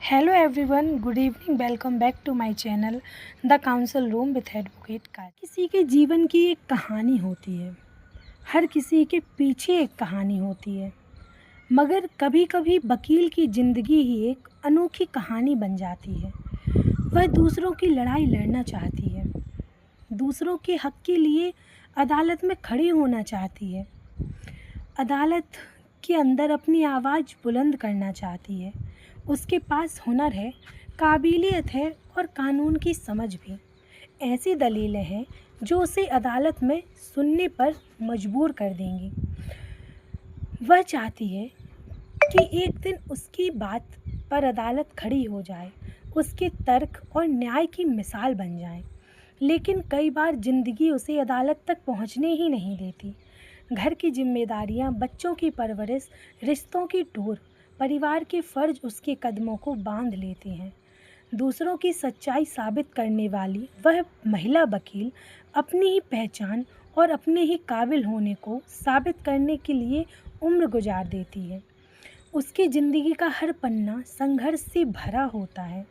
Hello everyone, good evening. Welcome back to my channel the council room with advocate Kar. किसी के जीवन की एक कहानी होती है, हर किसी के पीछे एक कहानी होती है, मगर कभी कभी वकील की ज़िंदगी ही एक अनोखी कहानी बन जाती है। वह दूसरों की लड़ाई लड़ना चाहती है, दूसरों के हक के लिए अदालत में खड़ी होना चाहती है, अदालत के अंदर अपनी आवाज़ बुलंद करना चाहती है। उसके पास हुनर है, काबिलियत है और कानून की समझ भी। ऐसी दलीलें हैं जो उसे अदालत में सुनने पर मजबूर कर देंगी। वह चाहती है कि एक दिन उसकी बात पर अदालत खड़ी हो जाए, उसके तर्क और न्याय की मिसाल बन जाए। लेकिन कई बार ज़िंदगी उसे अदालत तक पहुंचने ही नहीं देती। घर की जिम्मेदारियां, बच्चों की परवरिश, रिश्तों की डोर, परिवार के फ़र्ज उसके कदमों को बांध लेते हैं। दूसरों की सच्चाई साबित करने वाली वह महिला वकील अपनी ही पहचान और अपने ही काबिल होने को साबित करने के लिए उम्र गुजार देती है। उसकी ज़िंदगी का हर पन्ना संघर्ष से भरा होता है।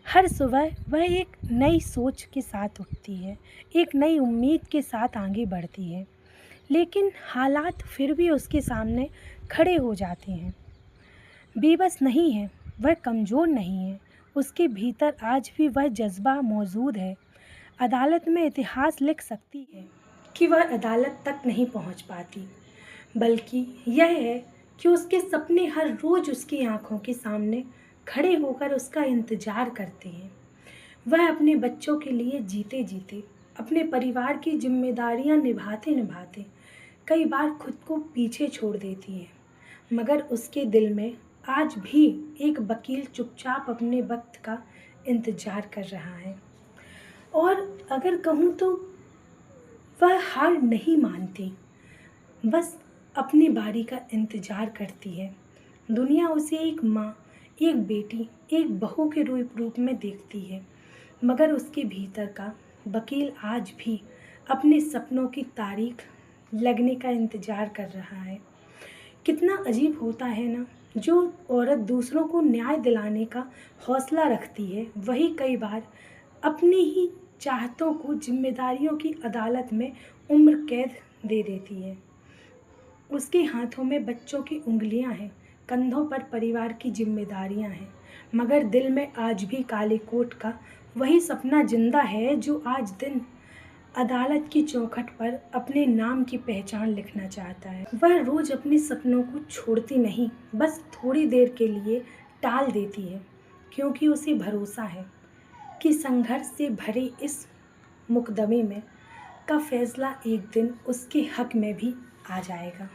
हर सुबह वह एक नई सोच के साथ उठती है, एक नई उम्मीद के साथ आगे बढ़ती है, लेकिन हालात फिर भी उसके सामने खड़े हो जाते हैं। बेबस नहीं है, वह कमज़ोर नहीं है, उसके भीतर आज भी वह जज्बा मौजूद है। अदालत में इतिहास लिख सकती है कि वह अदालत तक नहीं पहुंच पाती, बल्कि यह है कि उसके सपने हर रोज़ उसकी आंखों के सामने खड़े होकर उसका इंतज़ार करते हैं। वह अपने बच्चों के लिए जीते जीते, अपने परिवार की जिम्मेदारियां निभाते निभाते कई बार खुद को पीछे छोड़ देती है, मगर उसके दिल में आज भी एक वकील चुपचाप अपने वक्त का इंतज़ार कर रहा है। और अगर कहूँ तो वह हार नहीं मानती, बस अपनी बारी का इंतज़ार करती है। दुनिया उसे एक माँ, एक बेटी, एक बहू के रूप में देखती है, मगर उसके भीतर का वकील आज भी अपने सपनों की तारीख लगने का इंतज़ार कर रहा है। कितना अजीब होता है ना, जो औरत दूसरों को न्याय दिलाने का हौसला रखती है, वही कई बार अपनी ही चाहतों को जिम्मेदारियों की अदालत में उम्र कैद दे देती है। उसके हाथों में बच्चों की उंगलियां हैं, कंधों पर परिवार की जिम्मेदारियां हैं, मगर दिल में आज भी काले कोट का वही सपना जिंदा है जो आज दिन अदालत की चौखट पर अपने नाम की पहचान लिखना चाहता है। वह रोज अपने सपनों को छोड़ती नहीं, बस थोड़ी देर के लिए टाल देती है, क्योंकि उसे भरोसा है कि संघर्ष से भरे इस मुकदमे में का फैसला एक दिन उसके हक में भी आ जाएगा।